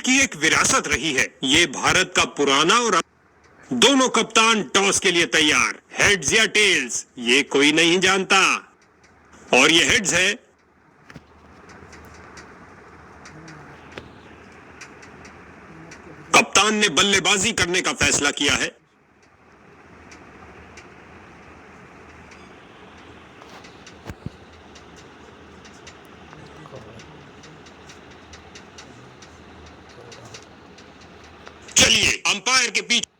की एक विरासत रही है। ये भारत का पुराना और दोनों कप्तान टॉस के लिए तैयार। हेड्स या टेल्स ये कोई नहीं जानता, और ये हेड्स है। कप्तान ने बल्लेबाजी करने का फैसला किया है। चलिए अंपायर के पीछे।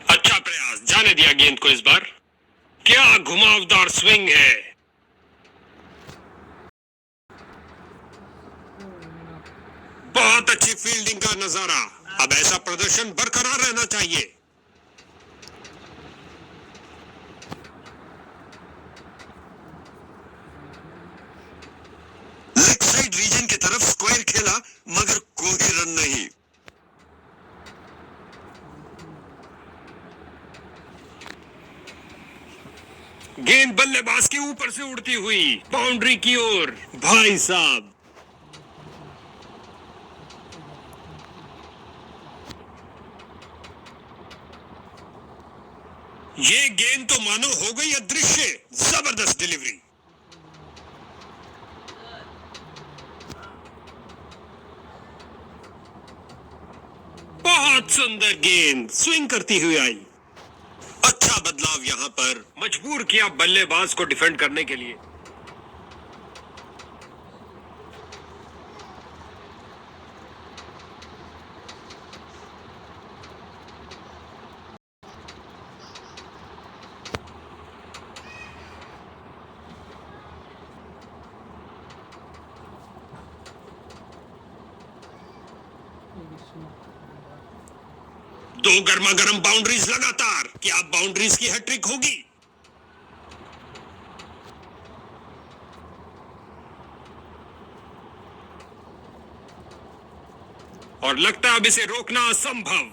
अच्छा प्रयास, जाने दिया गेंद को इस बार। क्या घुमावदार स्विंग है। बहुत अच्छी फील्डिंग का नजारा। अब ऐसा प्रदर्शन बरकरार रहना चाहिए। लेग साइड रीजन की तरफ स्क्वायर खेला, मगर कोई रन नहीं। गेंद बल्लेबाज के ऊपर से उड़ती हुई बाउंड्री की ओर। भाई साहब, ये गेंद तो मानो हो गई अदृश्य। जबरदस्त डिलीवरी। बहुत सुंदर गेंद स्विंग करती हुई आई। अच्छा बदलाव यहां पर मजबूर किया बल्लेबाज को डिफेंड करने के लिए। दो गर्मा गर्म बाउंड्रीज लगातार। क्या बाउंड्रीज की हैट्रिक होगी? और लगता है अब इसे रोकना असंभव।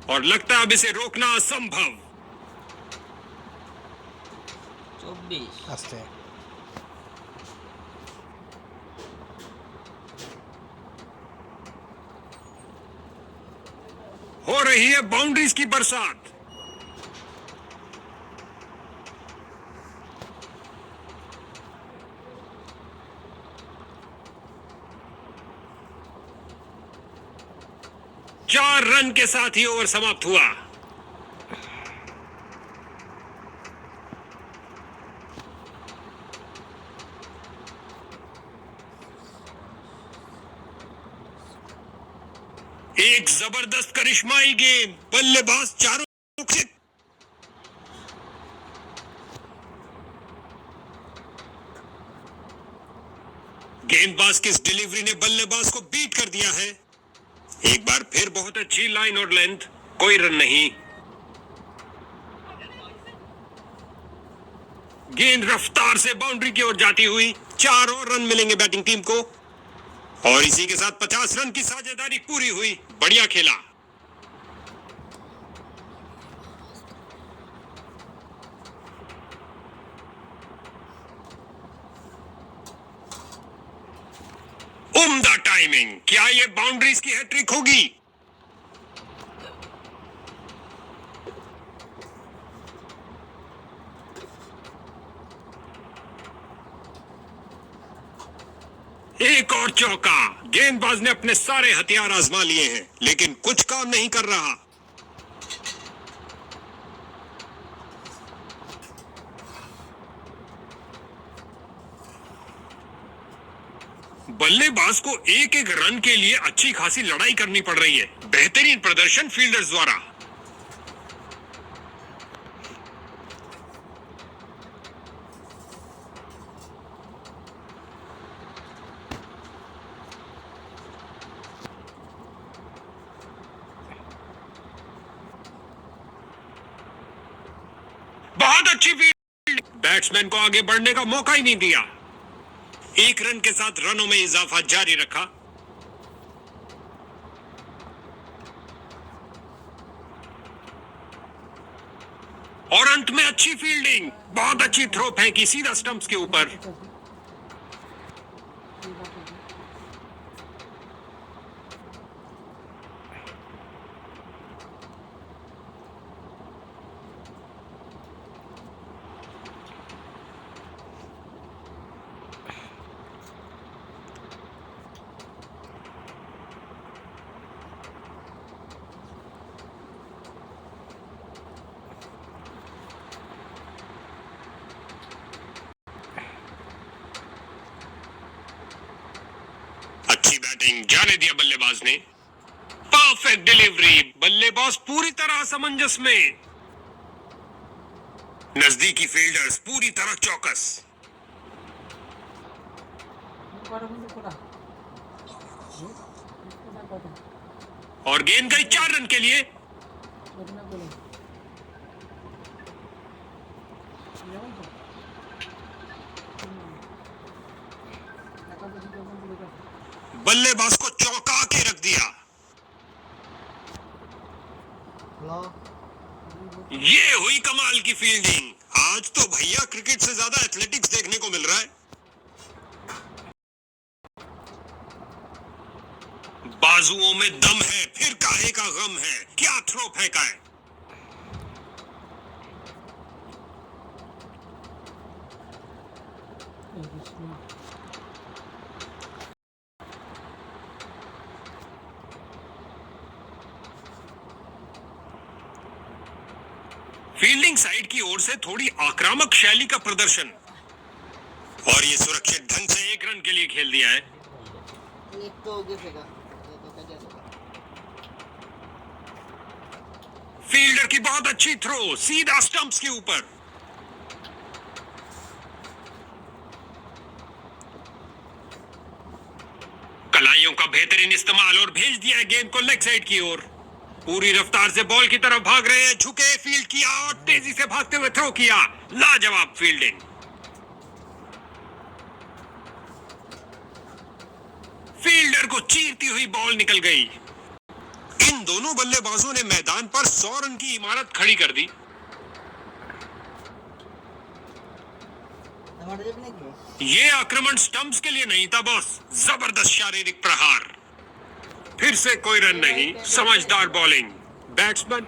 और लगता है अब इसे रोकना असंभव। 24 हो रही है बाउंड्रीज की बरसात। चार रन के साथ ही ओवर समाप्त हुआ। एक जबरदस्त करिश्माई गेंद। बल्लेबाज चारों से। गेंदबाज की इस डिलीवरी ने बल्लेबाज को बीट कर दिया है। एक बार फिर बहुत अच्छी लाइन और लेंथ, कोई रन नहीं। गेंद रफ्तार से बाउंड्री की ओर जाती हुई। 4 और रन मिलेंगे बैटिंग टीम को, और इसी के साथ 50 रन की साझेदारी पूरी हुई। बढ़िया खेला। उम्दा टाइमिंग। क्या ये बाउंड्रीज की हैट्रिक होगी? एक और चौका। गेंदबाज ने अपने सारे हथियार आजमा लिए हैं, लेकिन कुछ काम नहीं कर रहा। बल्लेबाज को एक एक रन के लिए अच्छी खासी लड़ाई करनी पड़ रही है। बेहतरीन प्रदर्शन फील्डर्स द्वारा। बहुत अच्छी फील्ड, बैट्समैन को आगे बढ़ने का मौका ही नहीं दिया। एक रन के साथ रनों में इजाफा जारी रखा। और अंत में अच्छी फील्डिंग, बहुत अच्छी थ्रो फेंकी सीधा स्टंप्स के ऊपर। अच्छी बैटिंग, जाने दिया बल्लेबाज ने। परफेक्ट डिलीवरी, बल्लेबाज पूरी तरह असमंजस में। नजदीकी फील्डर्स पूरी तरह चौकस। और गेंद गई 4 रन के लिए। बल्लेबाज को चौंका के रख दिया। ये हुई कमाल की फील्डिंग। आज तो भैया क्रिकेट से ज्यादा एथलेटिक्स देखने को मिल रहा है। बाजुओं में दम है, फिर काहे का गम है। क्या थ्रो फेंका है। फील्डिंग साइड की ओर से थोड़ी आक्रामक शैली का प्रदर्शन, और ये सुरक्षित ढंग से 1 रन के लिए खेल दिया है। फील्डर की बहुत अच्छी थ्रो सीधा स्टंप्स के ऊपर। कलाइयों का बेहतरीन इस्तेमाल और भेज दिया है गेंद को लेग साइड की ओर। पूरी रफ्तार से बॉल की तरफ भाग रहे हैं, झुके फील्ड किया और तेजी से भागते हुए थ्रो किया। लाजवाब फील्डिंग। फील्डर को चीरती हुई बॉल निकल गई। इन दोनों बल्लेबाजों ने मैदान पर 100 रन की इमारत खड़ी कर दी। ये आक्रमण स्टंप्स के लिए नहीं था बॉस, जबरदस्त शारीरिक प्रहार। फिर से कोई रन नहीं, समझदार बॉलिंग। बैट्समैन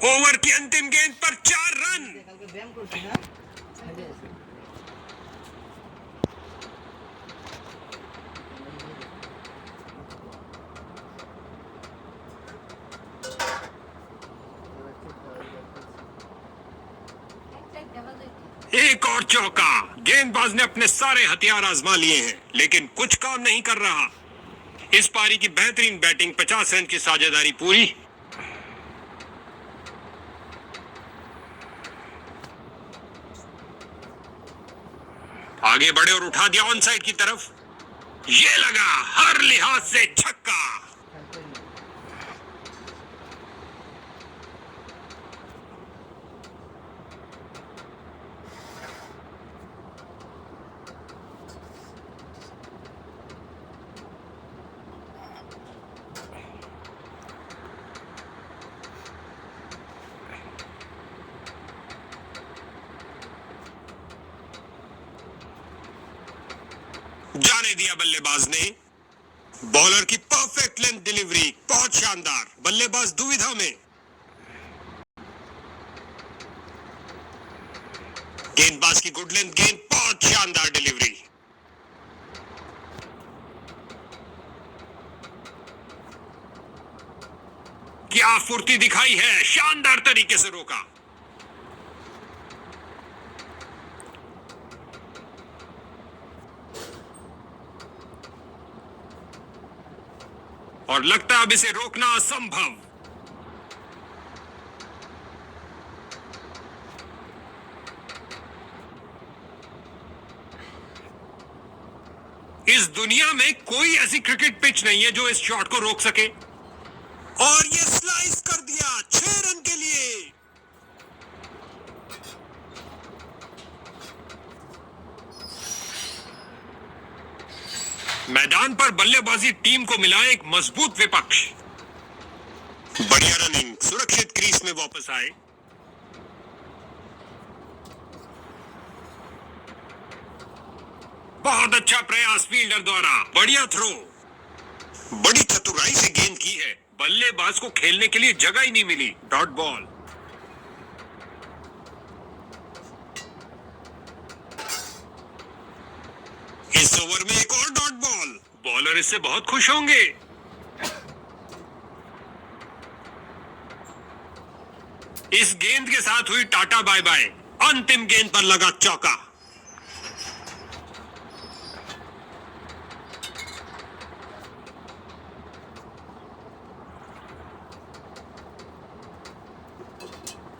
ओवर की अंतिम गेंद पर 4 रन। एक और चौका। गेंदबाज ने अपने सारे हथियार आजमा लिए हैं, लेकिन कुछ काम नहीं कर रहा। इस पारी की बेहतरीन बैटिंग, 50 रन की साझेदारी पूरी। आगे बढ़े और उठा दिया ऑन साइड की तरफ। ये लगा हर लिहाज से छक्का। जाने दिया बल्लेबाज ने। बॉलर की परफेक्ट लेंथ डिलीवरी, बहुत शानदार। बल्लेबाज दुविधा में। गेंदबाज की गुड लेंथ गेंद, बहुत शानदार डिलीवरी। क्या फुर्ती दिखाई है, शानदार तरीके से रोका। और लगता है अब इसे रोकना असंभव। इस दुनिया में कोई ऐसी क्रिकेट पिच नहीं है जो इस शॉट को रोक सके। और ये स्लाइस कर दिया 6 रन के लिए। मैदान पर बल्लेबाजी टीम को मिला एक मजबूत विपक्ष। बढ़िया रनिंग, सुरक्षित क्रीज में वापस आए। बहुत अच्छा प्रयास फील्डर द्वारा, बढ़िया थ्रो। बड़ी चतुराई से गेंद की है, बल्लेबाज को खेलने के लिए जगह ही नहीं मिली। Dot ball. इस ओवर में एक और डॉट बॉल। बॉलर इससे बहुत खुश होंगे। इस गेंद के साथ हुई टाटा बाय बाय। अंतिम गेंद पर लगा चौका।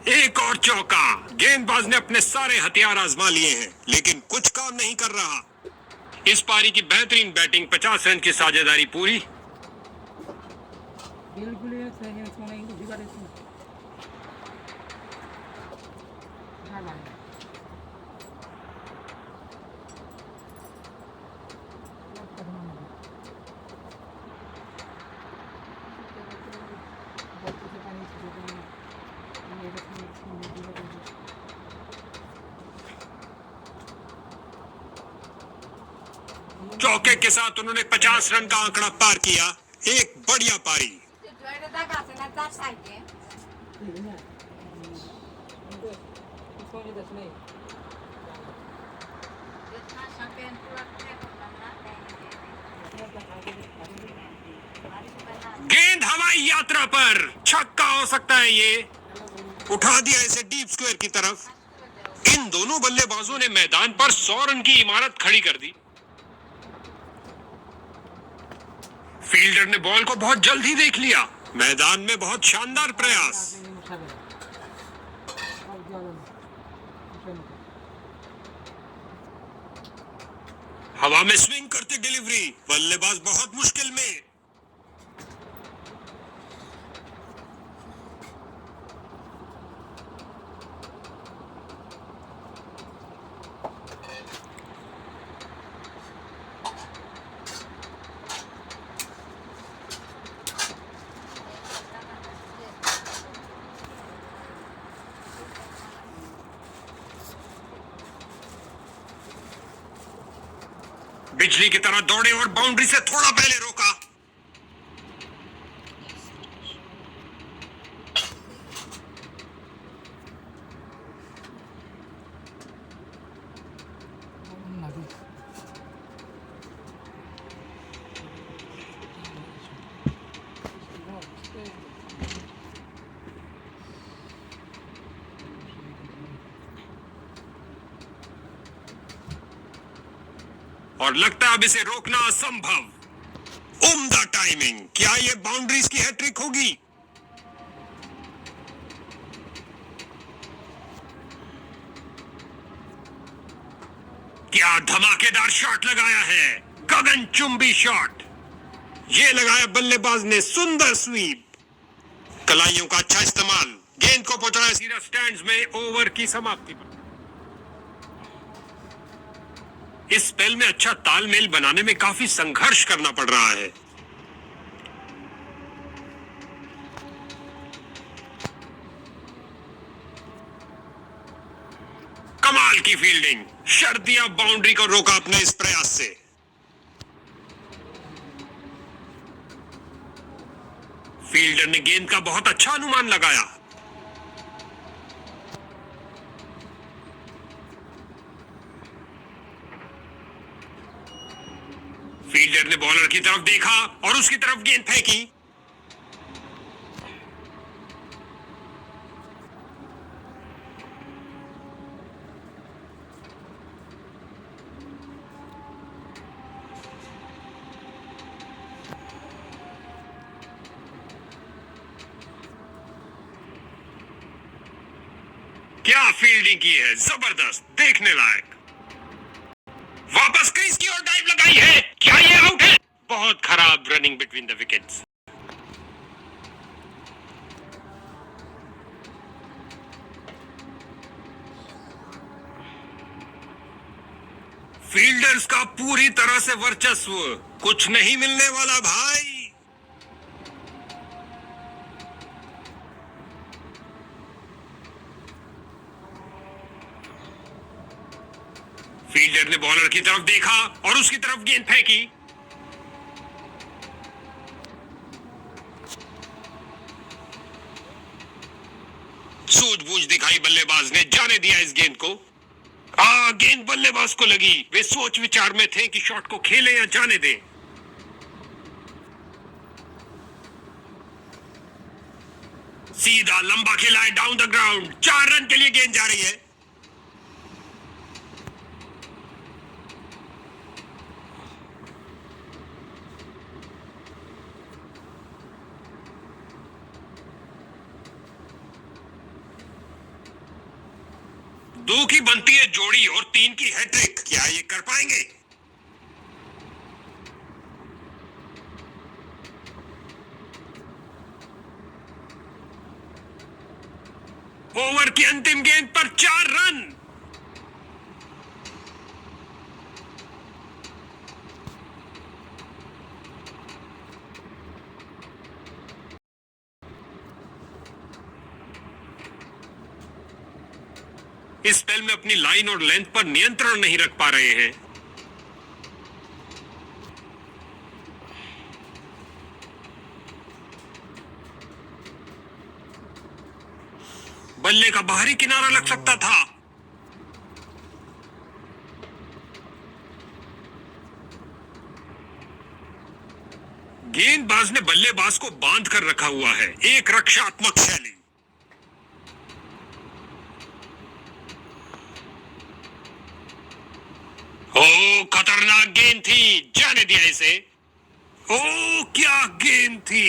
एक और चौका। गेंदबाज ने अपने सारे हथियार आजमा लिए हैं, लेकिन कुछ काम नहीं कर रहा। इस पारी की बेहतरीन बैटिंग, 50 रन की साझेदारी पूरी। चौके के साथ उन्होंने 50 रन का आंकड़ा पार किया। एक बढ़िया पारी। गेंद हवाई यात्रा पर, छक्का हो सकता है ये। उठा दिया इसे डीप स्क्वायर की तरफ। इन दोनों बल्लेबाजों ने मैदान पर 100 रन की इमारत खड़ी कर दी। फील्डर ने बॉल को बहुत जल्द ही देख लिया। मैदान में बहुत शानदार प्रयास। हवा में स्विंग करती डिलीवरी, बल्लेबाज बहुत मुश्किल में। बिजली की तरह दौड़े और बाउंड्री से थोड़ा पहले रोका। और लगता है अब इसे रोकना असंभव। उम्दा टाइमिंग। क्या ये बाउंड्रीज की हैट्रिक होगी? क्या धमाकेदार शॉट लगाया है, गगनचुंबी शॉट। ये लगाया बल्लेबाज ने, सुंदर स्वीप। कलाइयों का अच्छा इस्तेमाल, गेंद को पहुंचाया सीधा स्टैंड्स में। ओवर की समाप्ति पर इस स्पेल में अच्छा तालमेल बनाने में काफी संघर्ष करना पड़ रहा है। कमाल की फील्डिंग, शर्तिया बाउंड्री को रोका अपने इस प्रयास से। फील्डर ने गेंद का बहुत अच्छा अनुमान लगाया। फील्डर ने बॉलर की तरफ देखा और उसकी तरफ गेंद फेंकी। क्या फील्डिंग की है, जबरदस्त, देखने लायक। वापस क्रीज की ओर डाइव लगाई है। क्या ये आउट है? बहुत खराब running between the wickets. Fielders का पूरी तरह से वर्चस्व, कुछ नहीं मिलने वाला भाई। फील्डर ने बॉलर की तरफ देखा और उसकी तरफ गेंद फेंकी। सूझबूझ दिखाई बल्लेबाज ने, जाने दिया इस गेंद को। गेंद बल्लेबाज को लगी। वे सोच विचार में थे कि शॉट को खेलें या जाने दें। सीधा लंबा खेला है डाउन द ग्राउंड। 4 रन के लिए गेंद जा रही है। दो की बनती है जोड़ी और 3 की हैट्रिक। क्या ये कर पाएंगे? ओवर की अंतिम गेंद पर 4 रन। इस स्पेल में अपनी लाइन और लेंथ पर नियंत्रण नहीं रख पा रहे हैं। बल्ले का बाहरी किनारा लग सकता था। गेंदबाज ने बल्लेबाज को बांध कर रखा हुआ है। एक रक्षात्मक शैली। ओ, खतरनाक गेंद थी, जाने दिया इसे। ओ, क्या गेंद थी।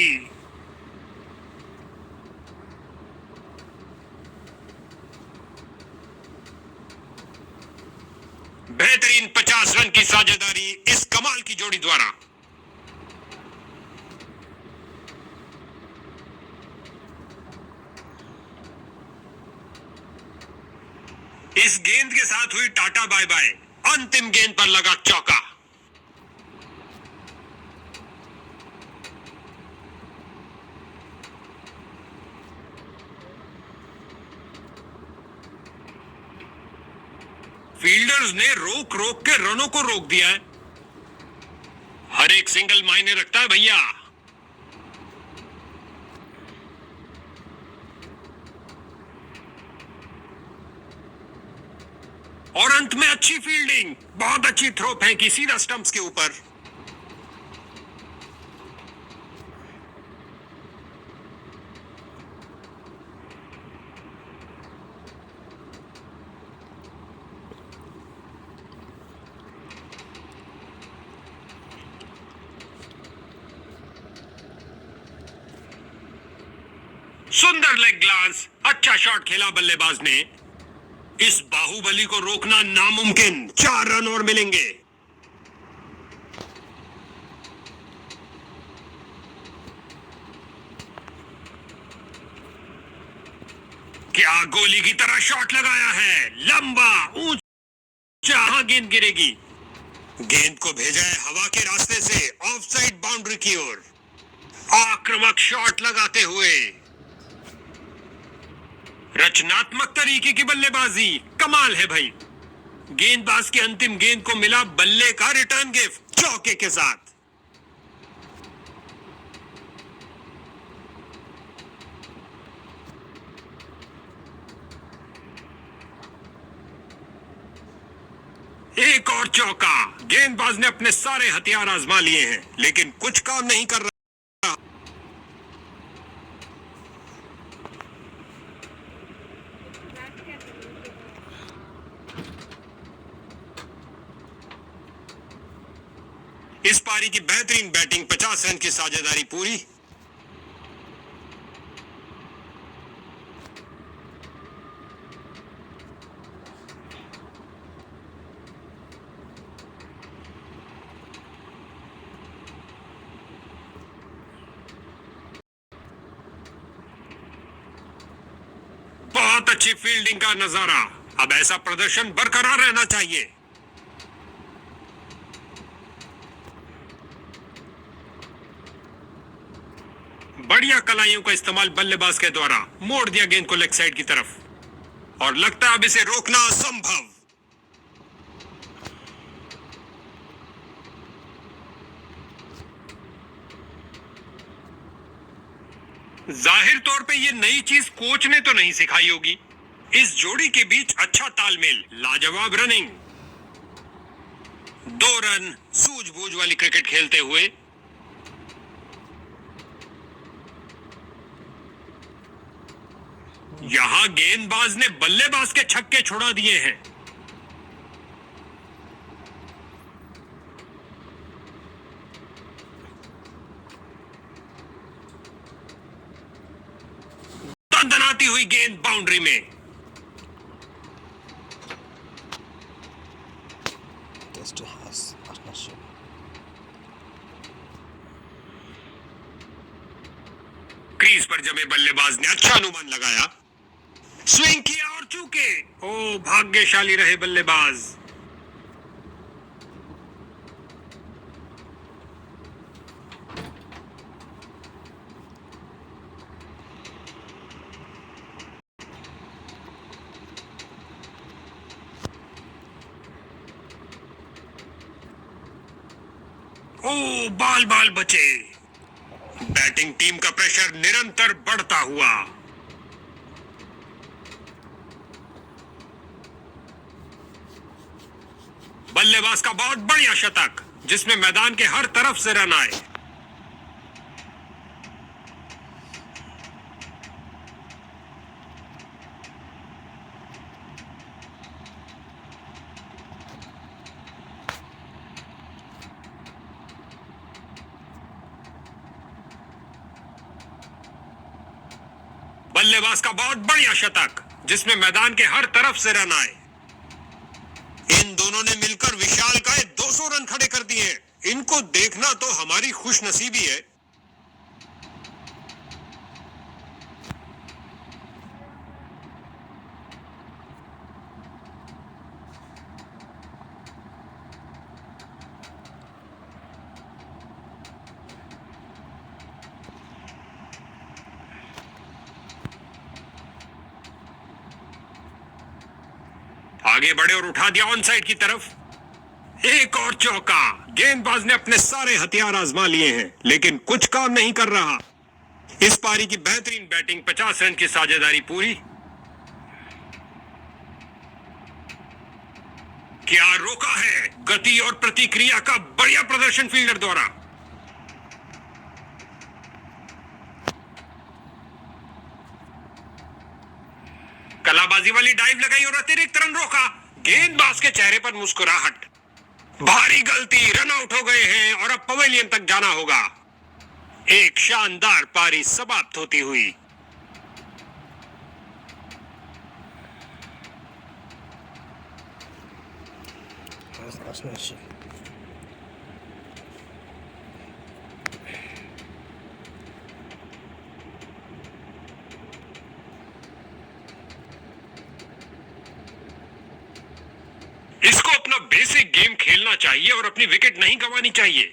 बेहतरीन 50 रन की साझेदारी इस कमाल की जोड़ी द्वारा। इस गेंद के साथ हुई टाटा बाय बाय। अंतिम गेंद पर लगा चौका। फील्डर्स ने रोक रोक के रनों को रोक दिया है। हर एक सिंगल मायने रखता है भैया। और अंत में अच्छी फील्डिंग, बहुत अच्छी थ्रो फेंकी सीधा स्टंप्स के ऊपर। सुंदर लेग ग्लास, अच्छा शॉट खेला बल्लेबाज ने। इस बाहुबली को रोकना नामुमकिन। 4 रन और मिलेंगे। क्या गोली की तरह शॉट लगाया है। लंबा ऊंचा, गेंद गिरेगी। गेंद को भेजा है हवा के रास्ते से ऑफ साइड बाउंड्री की ओर। आक्रामक शॉट लगाते हुए। रचनात्मक तरीके की बल्लेबाजी, कमाल है भाई। गेंदबाज की अंतिम गेंद को मिला बल्ले का रिटर्न गिफ्ट चौके के साथ। एक और चौका। गेंदबाज ने अपने सारे हथियार आजमा लिए हैं, लेकिन कुछ काम नहीं कर रहा। इस पारी की बेहतरीन बैटिंग, 50 रन की साझेदारी पूरी। बहुत अच्छी फील्डिंग का नजारा। अब ऐसा प्रदर्शन बरकरार रहना चाहिए। बढ़िया कलाइयों का इस्तेमाल बल्लेबाज के द्वारा मोड़ दिया गेंद को लेग साइड की तरफ और लगता है अब इसे रोकना असंभव। जाहिर तौर पे ये नई चीज कोच ने तो नहीं सिखाई होगी। इस जोड़ी के बीच अच्छा तालमेल, लाजवाब रनिंग, 2 रन सूझबूझ वाली क्रिकेट खेलते हुए। यहां गेंदबाज ने बल्लेबाज के छक्के छुड़ा दिए हैं। दनाती हुई गेंद बाउंड्री में। क्रीज पर जमे बल्लेबाज ने अच्छा अनुमान लगाया, स्विंग किया और चूके। ओ, भाग्यशाली रहे बल्लेबाज। ओ, बाल बाल बचे। बैटिंग टीम का प्रेशर निरंतर बढ़ता हुआ। बल्लेबाज का बहुत बढ़िया शतक, जिसमें मैदान के हर तरफ से रन आए। बल्लेबाज का बहुत बढ़िया शतक, जिसमें मैदान के हर तरफ से रन आए। इन दोनों ने मिलकर विशालकाय 200 रन खड़े कर दिए। इनको देखना तो हमारी खुशनसीबी है। आगे बढ़े और उठा दिया ऑन साइड की तरफ। एक और चौका। गेंदबाज ने अपने सारे हथियार आजमा लिए हैं, लेकिन कुछ काम नहीं कर रहा। इस पारी की बेहतरीन बैटिंग, 50 रन की साझेदारी पूरी। क्या रोका है? गति और प्रतिक्रिया का बढ़िया प्रदर्शन फील्डर द्वारा। कलाबाजी वाली डाइव लगाई और अतिरिक्त रन रोका। गेंदबाज के चेहरे पर मुस्कुराहट। भारी गलती, रन आउट हो गए हैं और अब पवेलियन तक जाना होगा। एक शानदार पारी समाप्त होती हुई। इसको अपना बेसिक गेम खेलना चाहिए और अपनी विकेट नहीं गंवानी चाहिए।